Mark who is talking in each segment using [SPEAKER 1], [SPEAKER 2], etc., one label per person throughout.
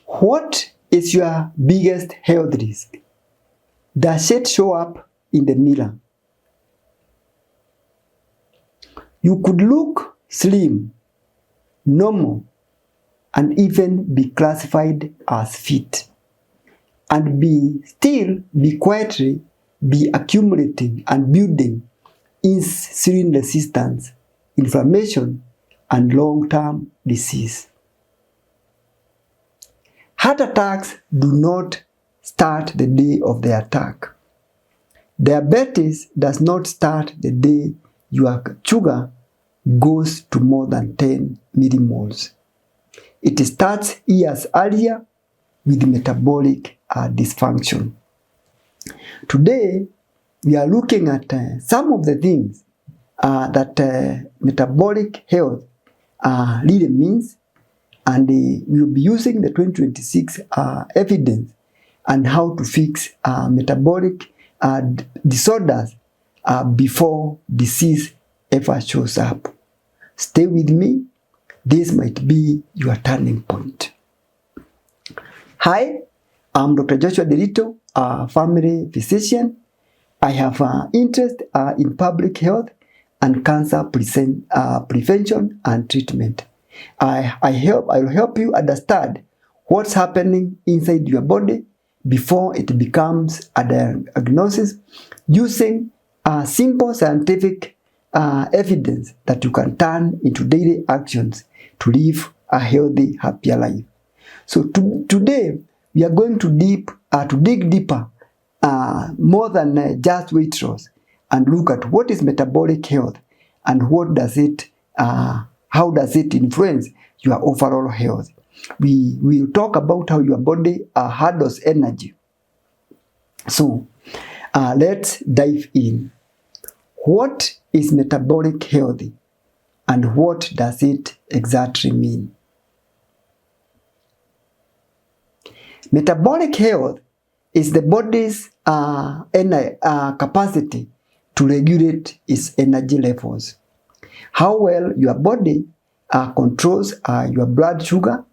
[SPEAKER 1] What is your biggest health risk? Does it show up in the mirror? You could look slim, normal, and even be classified as fit, and still be quietly accumulating and building insulin resistance, inflammation, and long-term disease. Heart attacks do not start the day of the attack. Diabetes does not start the day your sugar goes to more than 10 millimoles. It starts years earlier with metabolic dysfunction. Today, we are looking at some of the things that metabolic health really means, and we will be using the 2026 evidence and how to fix metabolic disorders before disease ever shows up. Stay with me. This might be your turning point. Hi, I'm Dr. Joshua Nderitu, a family physician. I have interest in public health and cancer prevention and treatment. I will help you understand what's happening inside your body before it becomes a diagnosis, using simple scientific evidence that you can turn into daily actions to live a healthy, happier life. So today we are going to dig deeper, more than just weight loss, and look at what is metabolic health and what does it, how does it influence your overall health. We will talk about how your body handles energy. So let's dive in. What is metabolic health and what does it exactly mean? Metabolic health is the body's capacity to regulate its energy levels. How well your body controls your blood sugar,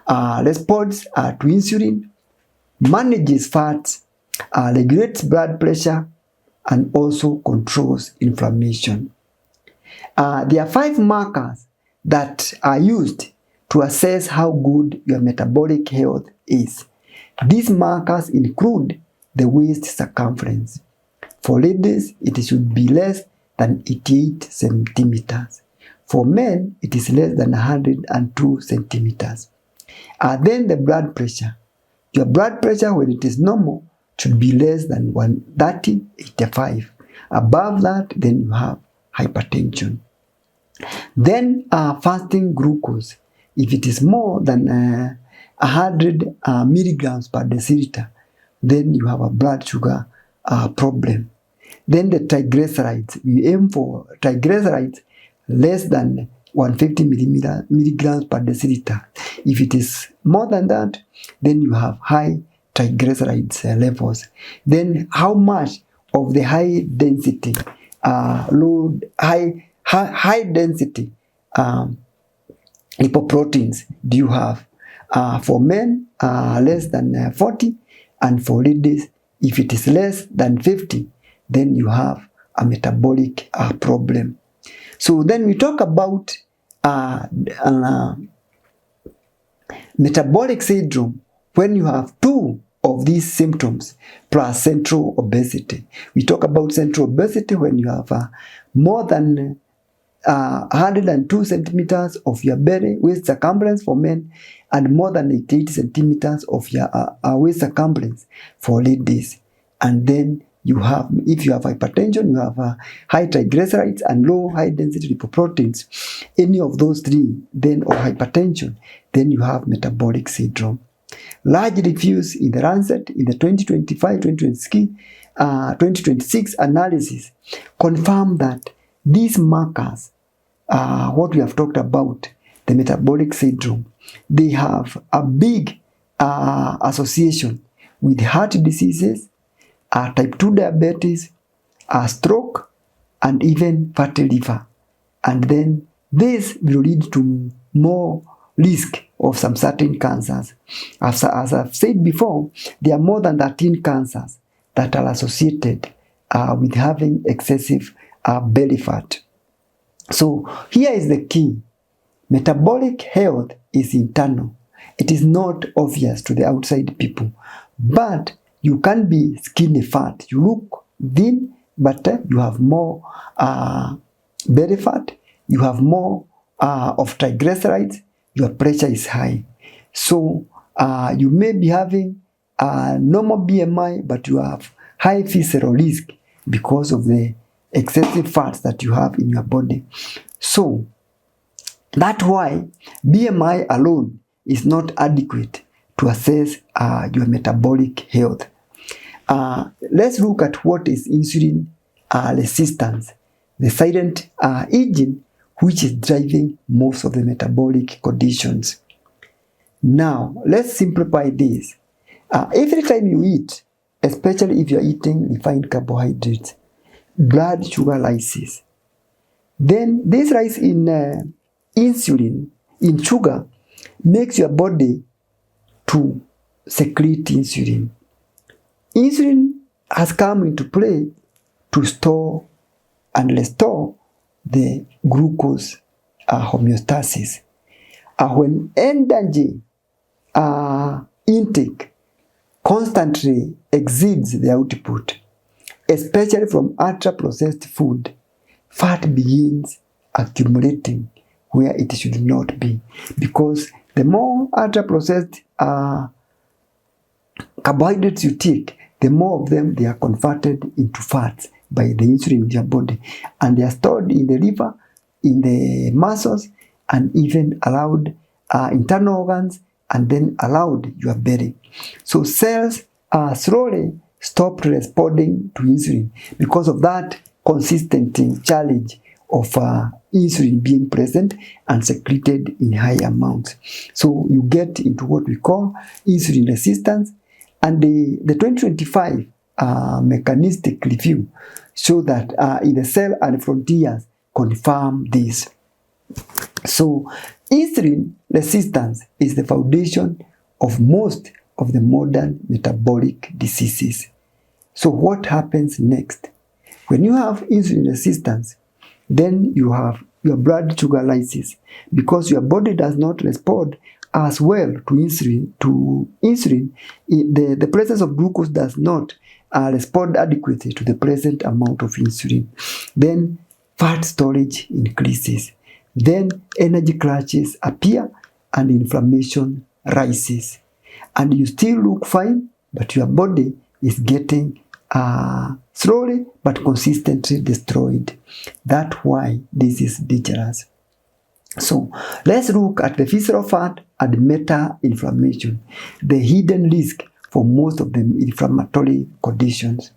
[SPEAKER 1] responds to insulin, manages fats, regulates blood pressure, and also controls inflammation. There are 5 markers that are used to assess how good your metabolic health is. These markers include the waist circumference. For ladies, it should be less than 88 centimeters. For men, it is less than 102 centimeters. Then the blood pressure. Your blood pressure, when it is normal, should be less than 130/85. Above that, then you have hypertension. Then fasting glucose. If it is more than 100 milligrams per deciliter, then you have a blood sugar problem. Then the triglycerides. We aim for triglycerides less than 150 milligrams per deciliter. If it is more than that, then you have high triglycerides levels. Then how much of the high density lipoproteins do you have? For men, less than 40, and for ladies, if it is less than 50, then you have a metabolic problem. So then we talk about metabolic syndrome when you have 2 of these symptoms plus central obesity. We talk about central obesity when you have more than 102 centimeters of your belly waist circumference for men, and more than 88 centimeters of your waist circumference for ladies. And then you have, if you have hypertension, you have high triglycerides and low high density lipoproteins, any of those 3, then, or hypertension, then you have metabolic syndrome. Large reviews in the Lancet in the 2025-2026 analysis confirm that these markers, what we have talked about, the metabolic syndrome, they have a big association with heart diseases, type 2 diabetes, stroke, and even fatty liver. And then this will lead to more risk of some certain cancers. As I've said before, there are more than 13 cancers that are associated with having excessive belly fat. So here is the key. Metabolic health is internal. It is not obvious to the outside people, but you can be skinny fat. You look thin, but you have more belly fat. You have more of triglycerides. Your pressure is high. So you may be having a normal BMI, but you have high visceral risk because of the excessive fats that you have in your body. So that's why BMI alone is not adequate to assess your metabolic health. Let's look at what is insulin resistance, the silent engine which is driving most of the metabolic conditions. Now, let's simplify this. Every time you eat, especially if you're eating refined carbohydrates, blood sugar rises. Then this rise in insulin, in sugar, makes your body to secrete insulin. Insulin has come into play to store and restore the glucose homeostasis. When energy intake constantly exceeds the output, especially from ultra-processed food, fat begins accumulating where it should not be. Because the more ultra-processed carbohydrates you take, the more of them they are converted into fats by the insulin in your body. And they are stored in the liver, in the muscles, and even allowed internal organs, and then allowed your belly. So cells slowly stopped responding to insulin because of that consistent challenge of insulin being present and secreted in high amounts. So you get into what we call insulin resistance. And the 2025 mechanistic review show that in the Cell and Frontiers confirm this. So insulin resistance is the foundation of most of the modern metabolic diseases. So what happens next? When you have insulin resistance, then you have your blood sugar rises because your body does not respond as well to insulin. The presence of glucose does not respond adequately to the present amount of insulin. Then fat storage increases. Then energy crashes appear and inflammation rises. And you still look fine, but your body is getting slowly but consistently destroyed. That's why this is dangerous. So let's look at the visceral fat and meta-inflammation, the hidden risk for most of the inflammatory conditions.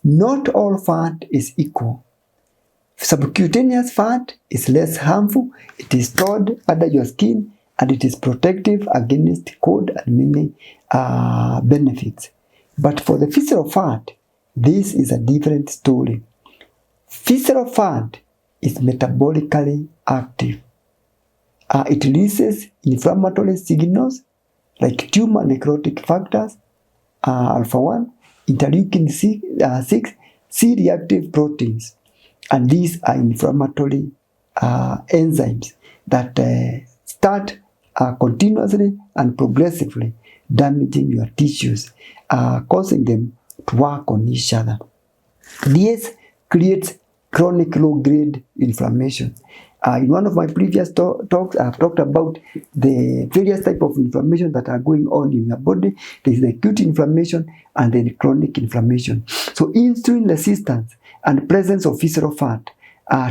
[SPEAKER 1] Not all fat is equal. Subcutaneous fat is less harmful. It is stored under your skin and it is protective against cold and many benefits. But for the visceral fat, this is a different story. Visceral fat is metabolically active. It releases inflammatory signals like tumor necrotic factors, alpha-1, interleukin 6, C-reactive proteins. And these are inflammatory enzymes that start continuously and progressively damaging your tissues, causing them to work on each other. This creates chronic low-grade inflammation. In one of my previous talks, I've talked about the various types of inflammation that are going on in your body. There is the acute inflammation and then chronic inflammation. So insulin resistance and presence of visceral fat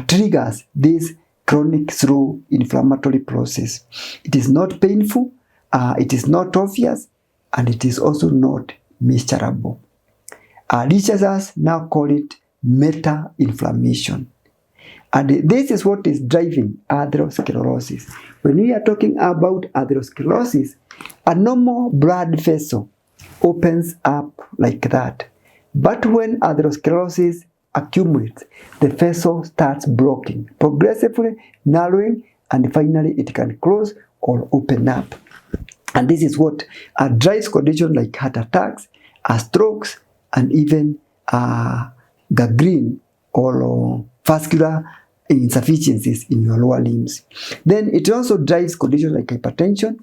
[SPEAKER 1] triggers this chronic slow inflammatory process. It is not painful, it is not obvious, and it is also not measurable. Researchers now call it meta-inflammation. And this is what is driving atherosclerosis. When we are talking about atherosclerosis, a normal blood vessel opens up like that. But when atherosclerosis accumulates, the vessel starts blocking, progressively narrowing, and finally it can close or open up. And this is what drives conditions like heart attacks, strokes, and even gangrene or vascular insufficiencies in your lower limbs. Then it also drives conditions like hypertension,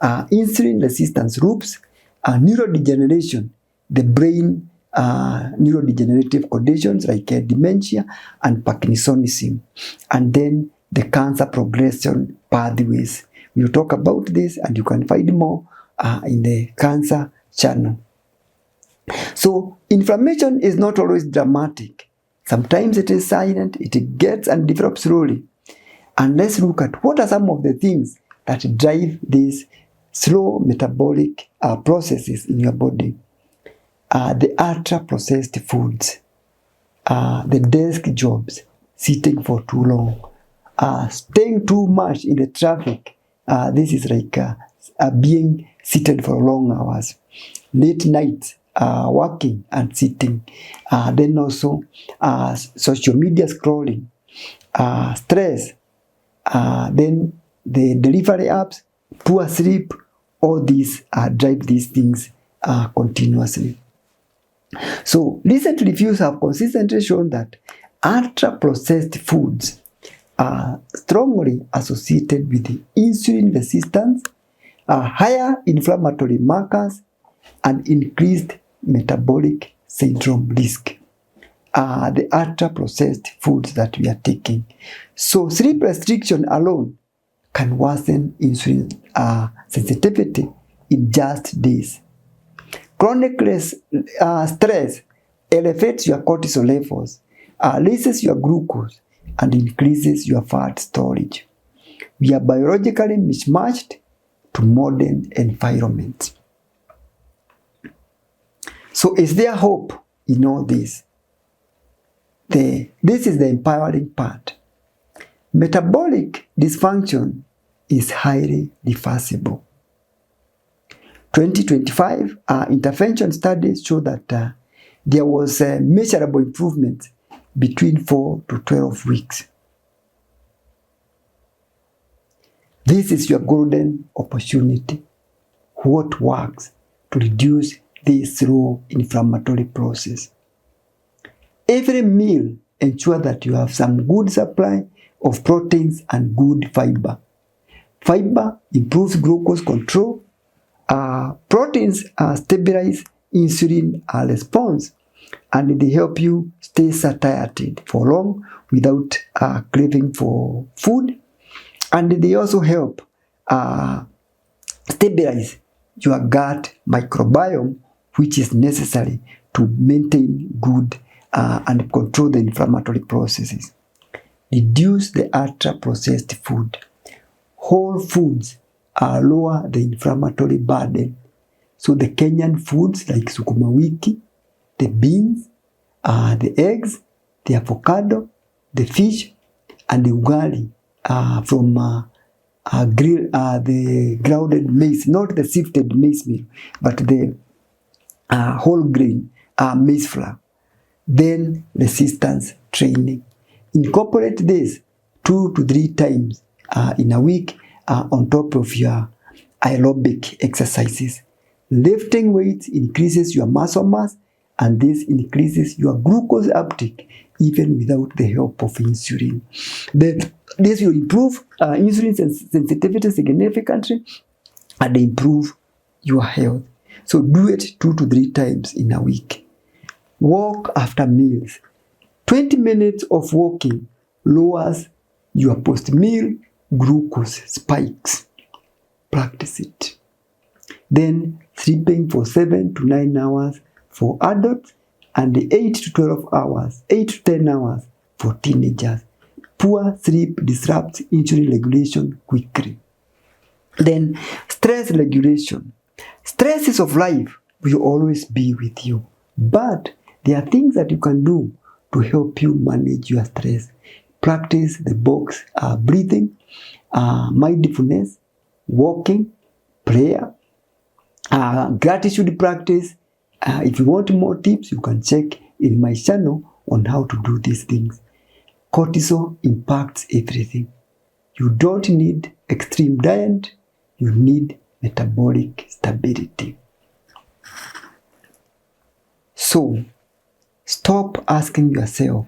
[SPEAKER 1] insulin resistance loops, neurodegeneration, the brain neurodegenerative conditions like dementia and Parkinsonism, and then the cancer progression pathways. We'll talk about this, and you can find more in the cancer channel. So inflammation is not always dramatic. Sometimes it is silent, it gets and develops slowly. And let's look at what are some of the things that drive these slow metabolic processes in your body. The ultra-processed foods, the desk jobs, sitting for too long, staying too much in the traffic. This is like being seated for long hours, late nights, working and sitting, then also social media scrolling, stress, then the delivery apps, poor sleep. All these drive these things continuously. So recent reviews have consistently shown that ultra-processed foods are strongly associated with the insulin resistance, higher inflammatory markers, and increased metabolic syndrome risk. The ultra-processed foods that we are taking. So sleep restriction alone can worsen insulin sensitivity in just days. Chronic stress elevates your cortisol levels, raises your glucose, and increases your fat storage. We are biologically mismatched to modern environments. So is there hope in all this? This is the empowering part. Metabolic dysfunction is highly reversible. 2025 intervention studies show that there was a measurable improvement between 4 to 12 weeks. This is your golden opportunity. What works to reduce this slow inflammatory process? Every meal, ensure that you have some good supply of proteins and good fiber. Fiber improves glucose control. Proteins stabilize insulin response, and they help you stay satiated for long without craving for food. And they also help stabilize your gut microbiome, which is necessary to maintain good and control the inflammatory processes. Reduce the ultra-processed food. Whole foods lower the inflammatory burden. So the Kenyan foods like sukuma wiki, the beans, the eggs, the avocado, the fish, and the ugali from the grounded maize, not the sifted maize meal, but the whole grain maize flour. Then resistance training. Incorporate this 2 to 3 times in a week on top of your aerobic exercises. Lifting weights increases your muscle mass, and this increases your glucose uptake even without the help of insulin. This will improve insulin sensitivity significantly and improve your health. So do it 2 to 3 times in a week. Walk after meals. 20 minutes of walking lowers your post-meal glucose spikes. Practice it. Then sleeping for 7 to 9 hours for adults and 8 to 12 hours, 8 to 10 hours for teenagers. Poor sleep disrupts insulin regulation quickly. Then stress regulation. Stresses of life will always be with you, but there are things that you can do to help you manage your stress. Practice the box breathing, mindfulness, walking, prayer, gratitude practice. If you want more tips, you can check in my channel on how to do these things. Cortisol impacts everything. You don't need extreme diet you need metabolic stability. So, stop asking yourself,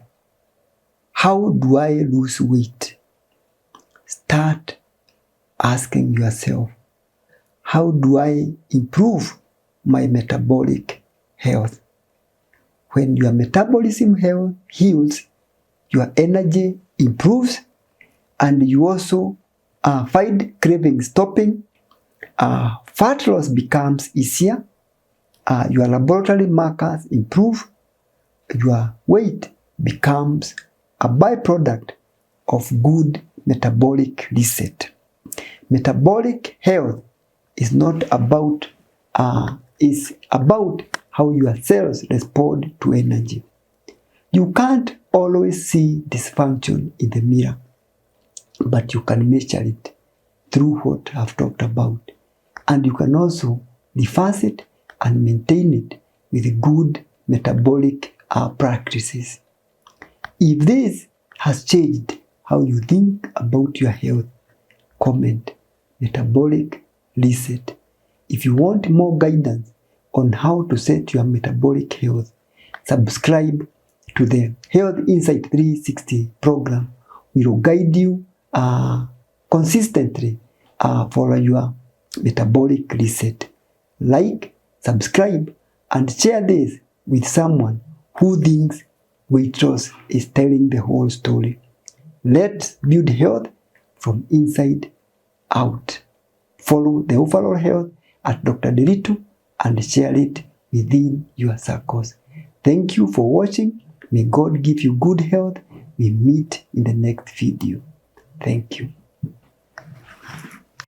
[SPEAKER 1] how do I lose weight? Start asking yourself, how do I improve my metabolic health? When your metabolism health heals, your energy improves, and you also find cravings stopping, fat loss becomes easier, your laboratory markers improve, your weight becomes a byproduct of good metabolic reset. Metabolic health is not about, is about how your cells respond to energy. You can't always see dysfunction in the mirror, but you can measure it through what I've talked about. And you can also reverse it and maintain it with good metabolic practices. If this has changed how you think about your health, comment metabolic reset. If you want more guidance on how to set your metabolic health, subscribe to the Health Insight 360 program. We will guide you consistently for your metabolic reset. Like, subscribe, and share this with someone who thinks weight loss is telling the whole story. Let's build health from inside out. Follow the overall health at Dr. Nderitu and share it within your circles. Thank you for watching. May God give you good health. We meet in the next video. Thank you.